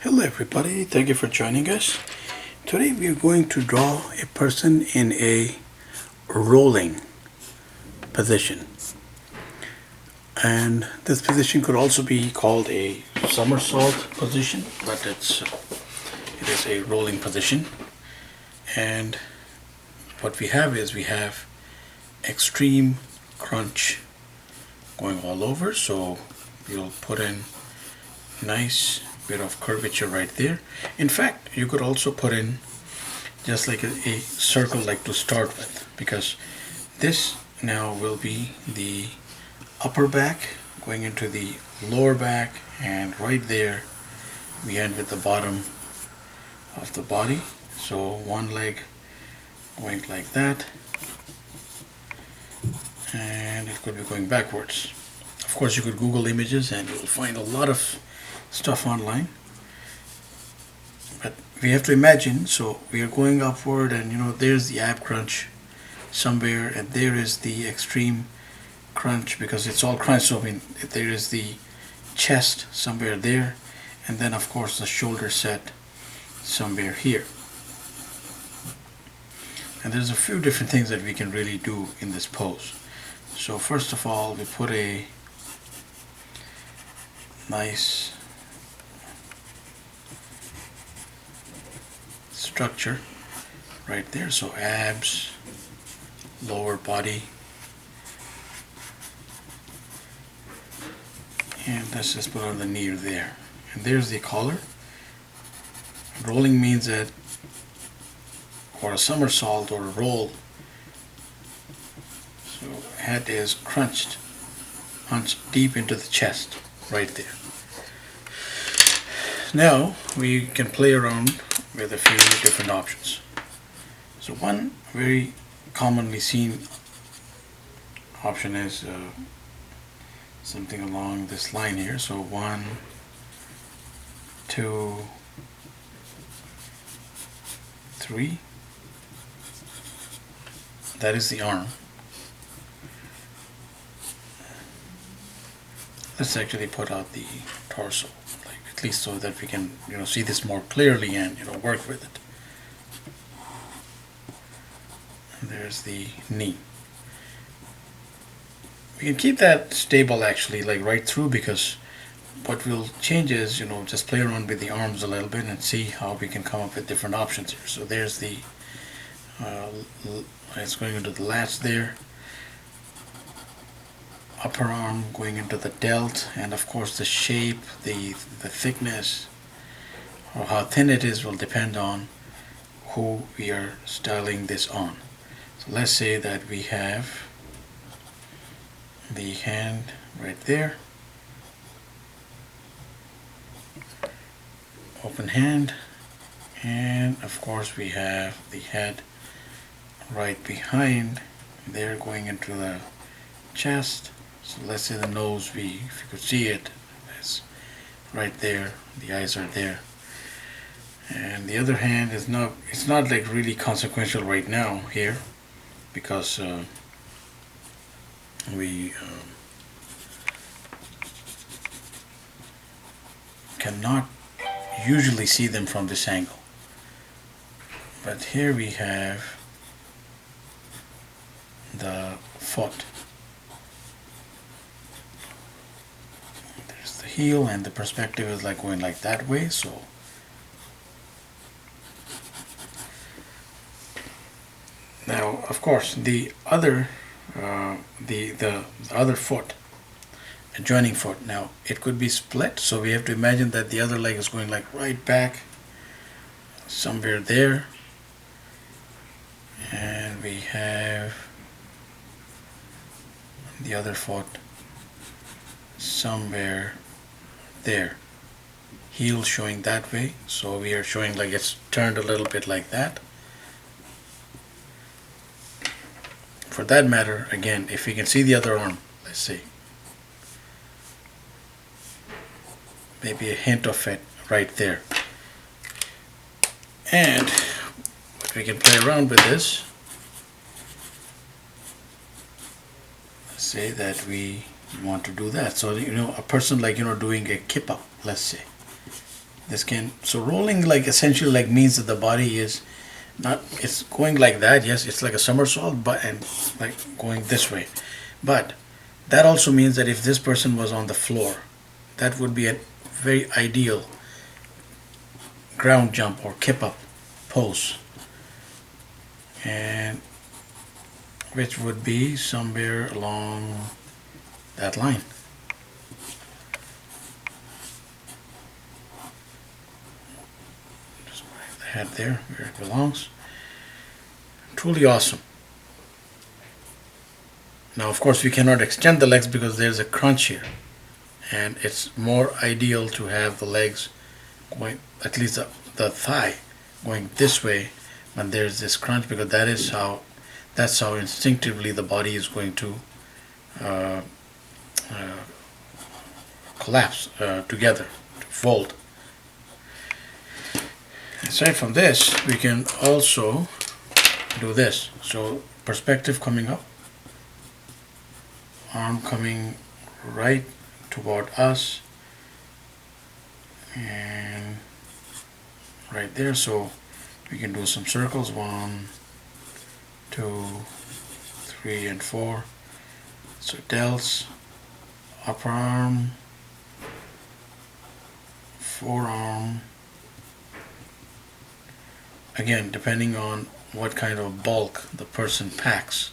Hello everybody, thank you for joining us. Today we are going to draw a person in a rolling position. And this position could also be called a somersault position, but it is a rolling position. And what we have is we have extreme crunch going all over, so you'll put in nice bit of curvature right there. In fact, you could also put in just like a circle like to start with, because this now will be the upper back going into the lower back, and right there we end with the bottom of the body. So one leg going like that, and it could be going backwards. Of course, you could Google images and you'll find a lot of stuff online, but we have to imagine. So we are going upward, and there's the ab crunch somewhere, and there is the extreme crunch because it's all crunch. So there is the chest somewhere there, and then of course the shoulder set somewhere here. And there's a few different things that we can really do in this pose. So first of all, we put a nice structure right there. So abs, lower body, and let's just put on the knee there. And there's the collar. Rolling means that, or a somersault or a roll, so head is crunched deep into the chest right there. Now we can play around with a few different options. So one very commonly seen option is something along this line here. So 1, 2, 3. That is the arm. Let's actually put out the torso, like at least so that we can see this more clearly and work with it. And there's the knee. We can keep that stable actually, like right through, because what we'll change is just play around with the arms a little bit and see how we can come up with different options here. So there's the it's going into the lats there, upper arm going into the delt, and of course the shape, the thickness, or how thin it is will depend on who we are styling this on. So let's say that we have the hand right there, open hand, and of course we have the head right behind there going into the chest. So let's say the nose, if you could see it, is right there, the eyes are there. And the other hand is not, it's not like really consequential right now here, because we cannot usually see them from this angle. But here we have the foot. There's the heel, and the perspective is like going like that way. So now, of course, the other the other foot, adjoining foot, now it could be split. So we have to imagine that the other leg is going like right back somewhere there, and we have the other foot somewhere there, heel showing that way. So we are showing like it's turned a little bit like that. For that matter, again, if we can see the other arm, let's see, maybe a hint of it right there. And we can play around with this. Let's say that we want to do that. So a person like doing a kippa, let's say, So rolling like essentially like means that the body is not, it's going like that. Yes, it's like a somersault, but and like going this way. But that also means that if this person was on the floor, that would be a very ideal ground jump or kip up pose, and which would be somewhere along that line. Just put the head there where it belongs. Truly awesome. Now, of course, we cannot extend the legs because there's a crunch here, and it's more ideal to have the legs going, at least the thigh going this way when there's this crunch, because that's how instinctively the body is going to uh, uh, collapse together, to fold. Aside from this, we can also do this. So perspective coming up, arm coming right toward us, and right there. So we can do some circles, 1, 2, 3, and 4. So delts, upper arm, forearm. Again, depending on what kind of bulk the person packs.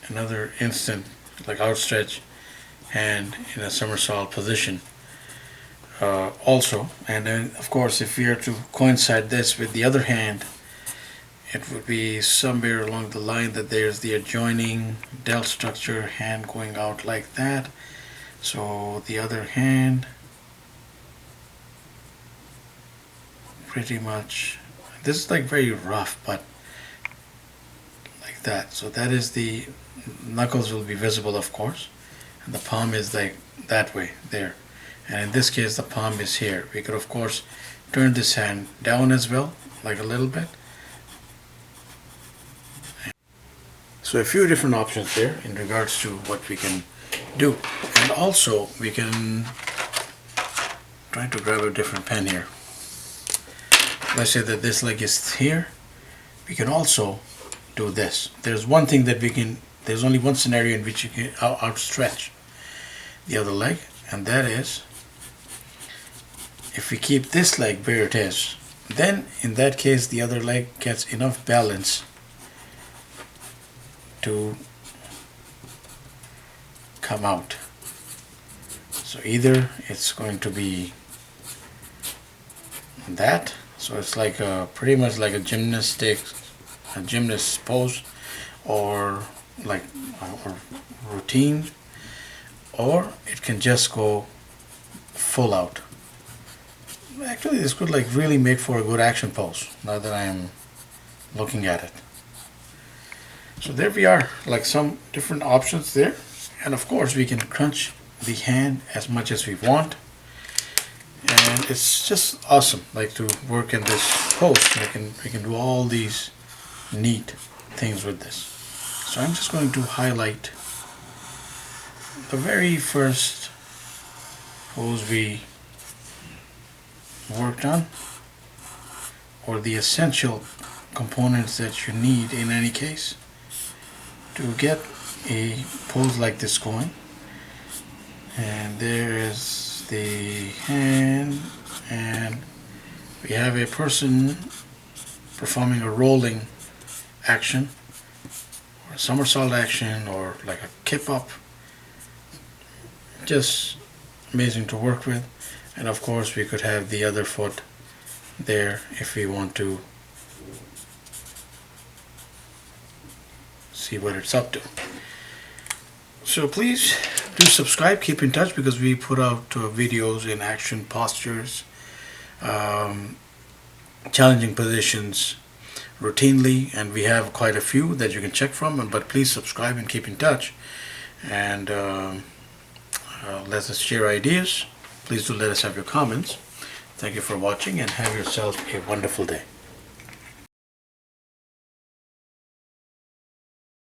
Another instant, like outstretch hand in a somersault position. Also, and then of course, if we are to coincide this with the other hand, it would be somewhere along the line that there's the adjoining delt structure, hand going out like that. So the other hand, pretty much, this is like very rough, but like that. So that is the knuckles will be visible, of course, and the palm is like that way there. And in this case, the palm is here. We could, of course, turn this hand down as well, like a little bit. So a few different options there in regards to what we can do. And also, we can try to grab a different pen here. Let's say that this leg is here. We can also do this. There's one thing that we can, there's only one scenario in which you can outstretch the other leg, and that is if we keep this leg where it is, then in that case the other leg gets enough balance to come out. So either it's going to be that, so it's like pretty much like a gymnast pose, or like or routine, or it can just go full out. Actually, this could like really make for a good action pose now that I am looking at it. So there we are, like some different options there, and of course we can crunch the hand as much as we want, and it's just awesome like to work in this pose. We can do all these neat things with this. So I'm just going to highlight the very first pose we worked on, or the essential components that you need in any case to get a pose like this going. And there is the hand, and we have a person performing a rolling action, or a somersault action, or like a kip up. Just amazing to work with. And of course we could have the other foot there if we want to see what it's up to. So please do subscribe, keep in touch, because we put out videos in action postures, challenging positions routinely, and we have quite a few that you can check from. But please subscribe and keep in touch, and Let us share ideas. Please do let us have your comments. Thank you for watching and have yourself a wonderful day.